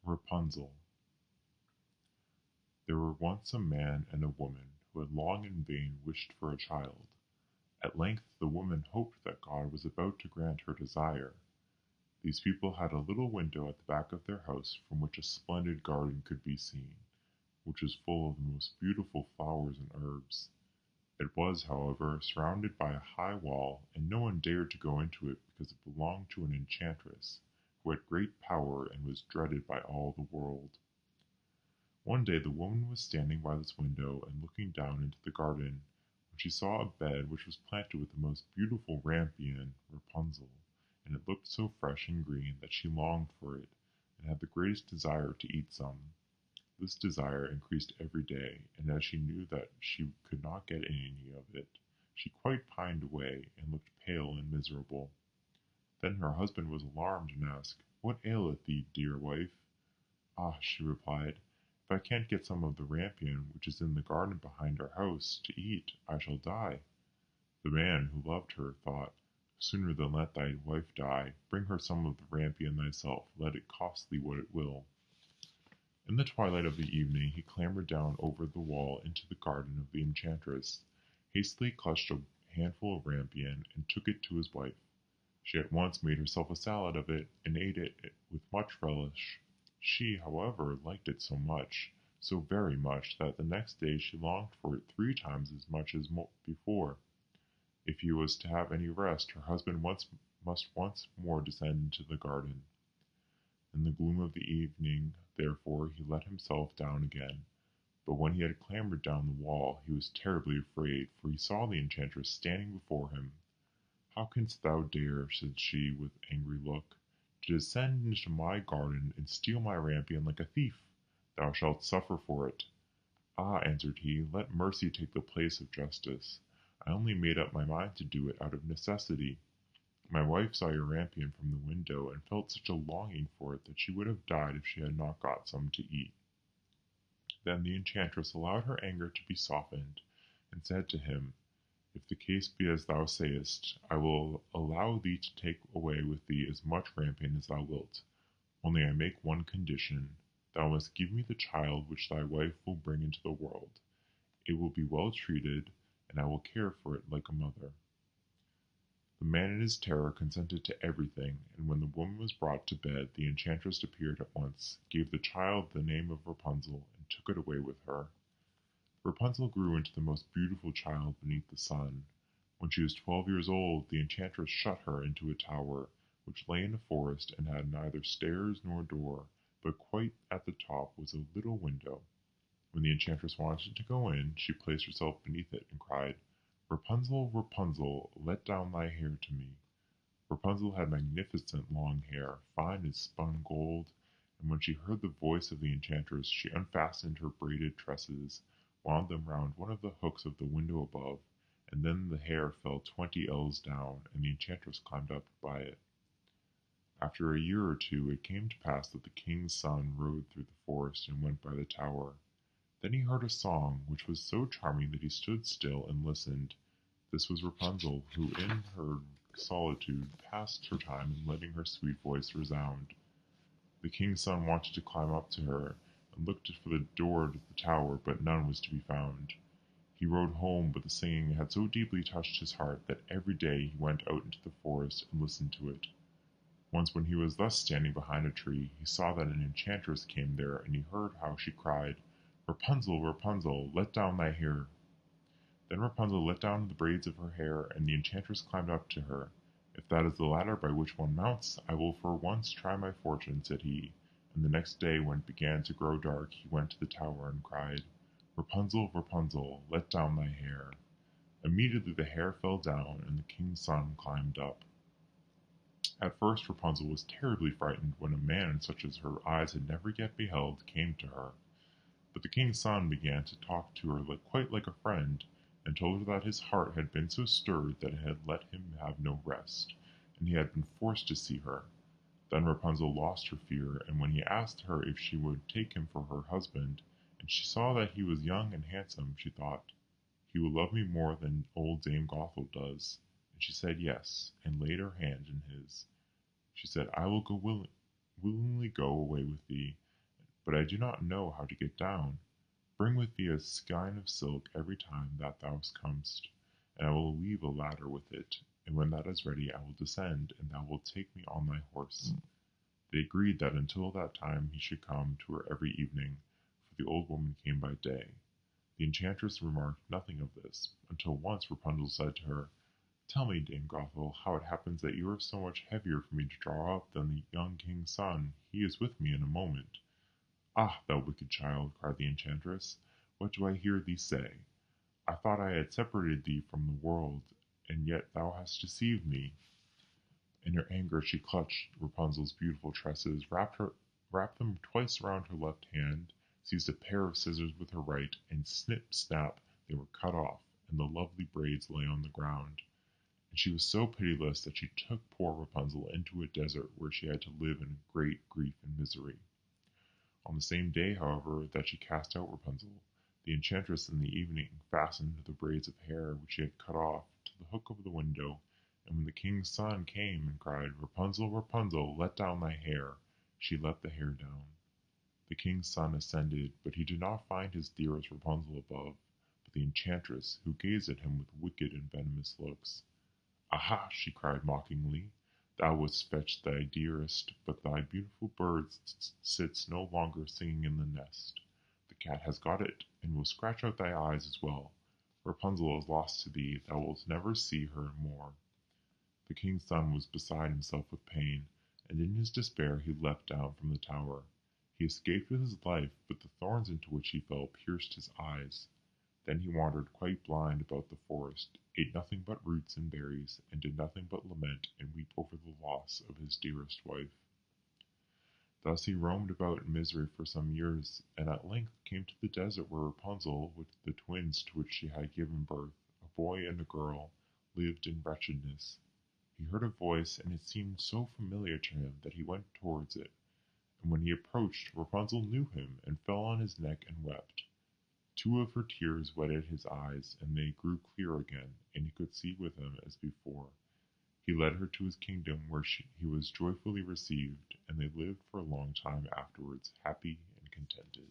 Rapunzel. There were once a man and a woman who had long in vain wished for a child. At length the woman hoped that God was about to grant her desire. These people had a little window at the back of their house from which a splendid garden could be seen, which was full of the most beautiful flowers and herbs. It was, however, surrounded by a high wall, and no one dared to go into it because it belonged to an enchantress, who had great power and was dreaded by all the world. One day the woman was standing by this window and looking down into the garden, when she saw a bed which was planted with the most beautiful rampion, Rapunzel, and it looked so fresh and green that she longed for it, and had the greatest desire to eat some. This desire increased every day, and as she knew that she could not get any of it, she quite pined away, and looked pale and miserable. Then her husband was alarmed, and asked, "What aileth thee, dear wife?" "Ah," she replied, "if I can't get some of the rampion which is in the garden behind our house to eat, I shall die." The man, who loved her, thought, "Sooner than let thy wife die, bring her some of the rampion thyself, let it cost thee what it will." In the twilight of the evening he clambered down over the wall into the garden of the enchantress, hastily clutched a handful of rampion, and took it to his wife. She at once made herself a salad of it, and ate it with much relish. She, however, liked it so much, so very much, that the next day she longed for it 3 times as much as before. If he was to have any rest, her husband must once more descend into the garden. In the gloom of the evening, therefore, he let himself down again. But when he had clambered down the wall, he was terribly afraid, for he saw the enchantress standing before him. "How canst thou dare," said she with angry look, "to descend into my garden and steal my rampion like a thief? Thou shalt suffer for it." "Ah," answered he, "let mercy take the place of justice. I only made up my mind to do it out of necessity. My wife saw your rampion from the window, and felt such a longing for it that she would have died if she had not got some to eat." Then the enchantress allowed her anger to be softened, and said to him, "If the case be as thou sayest, I will allow thee to take away with thee as much rampion as thou wilt. Only I make one condition. Thou must give me the child which thy wife will bring into the world. It will be well treated, and I will care for it like a mother." The man in his terror consented to everything, and when the woman was brought to bed, the enchantress appeared at once, gave the child the name of Rapunzel, and took it away with her. Rapunzel grew into the most beautiful child beneath the sun. When she was 12 years old, the enchantress shut her into a tower, which lay in a forest and had neither stairs nor door, but quite at the top was a little window. When the enchantress wanted to go in, she placed herself beneath it and cried, "Rapunzel, Rapunzel, let down thy hair to me." Rapunzel had magnificent long hair, fine as spun gold, and when she heard the voice of the enchantress, she unfastened her braided tresses, wound them round one of the hooks of the window above, and then the hair fell 20 ells down, and the enchantress climbed up by it. After a year or two it came to pass that the king's son rode through the forest and went by the tower. Then he heard a song, which was so charming that he stood still and listened. This was Rapunzel, who in her solitude passed her time in letting her sweet voice resound. The king's son wanted to climb up to her, and looked for the door to the tower, but none was to be found. He rode home, but the singing had so deeply touched his heart that every day he went out into the forest and listened to it. Once when he was thus standing behind a tree, he saw that an enchantress came there, and he heard how she cried, "Rapunzel, Rapunzel, let down thy hair." Then Rapunzel let down the braids of her hair, and the enchantress climbed up to her. "If that is the ladder by which one mounts, I will for once try my fortune," said he, and the next day when it began to grow dark he went to the tower and cried, "Rapunzel, Rapunzel, let down thy hair." Immediately the hair fell down, and the king's son climbed up. At first Rapunzel was terribly frightened when a man such as her eyes had never yet beheld came to her. But the king's son began to talk to her quite like a friend, and told her that his heart had been so stirred that it had let him have no rest, and he had been forced to see her. Then Rapunzel lost her fear, and when he asked her if she would take him for her husband, and she saw that he was young and handsome, she thought, "He will love me more than old Dame Gothel does," and she said yes, and laid her hand in his. She said, "I will willingly go away with thee, but I do not know how to get down. Bring with thee a skein of silk every time that thou comest, and I will weave a ladder with it, and when that is ready I will descend, and thou wilt take me on thy horse." They agreed that until that time he should come to her every evening, for the old woman came by day. The enchantress remarked nothing of this, until once Rapunzel said to her, "Tell me, Dame Gothel, how it happens that you are so much heavier for me to draw up than the young king's son. He is with me in a moment." "Ah, thou wicked child," cried the enchantress, "what do I hear thee say? I thought I had separated thee from the world, and yet thou hast deceived me." In her anger she clutched Rapunzel's beautiful tresses, wrapped them twice around her left hand, seized a pair of scissors with her right, and snip, snap, they were cut off, and the lovely braids lay on the ground. And she was so pitiless that she took poor Rapunzel into a desert where she had to live in great grief and misery. On the same day, however, that she cast out Rapunzel, the enchantress in the evening fastened the braids of hair which she had cut off to the hook of the window, and when the king's son came and cried, "Rapunzel, Rapunzel, let down thy hair," she let the hair down. The king's son ascended, but he did not find his dearest Rapunzel above, but the enchantress, who gazed at him with wicked and venomous looks. "Aha!" she cried mockingly, "thou wouldst fetch thy dearest, but thy beautiful bird sits no longer singing in the nest. The cat has got it, and will scratch out thy eyes as well. Rapunzel is lost to thee, thou wilt never see her more." The king's son was beside himself with pain, and in his despair he leapt down from the tower. He escaped with his life, but the thorns into which he fell pierced his eyes. Then he wandered quite blind about the forest, ate nothing but roots and berries, and did nothing but lament and weep over the loss of his dearest wife. Thus he roamed about in misery for some years, and at length came to the desert where Rapunzel, with the twins to which she had given birth, a boy and a girl, lived in wretchedness. He heard a voice, and it seemed so familiar to him that he went towards it, and when he approached, Rapunzel knew him, and fell on his neck and wept. Two of her tears wetted his eyes, and they grew clear again, and he could see with them as before. He led her to his kingdom, where he was joyfully received, and they lived for a long time afterwards, happy and contented.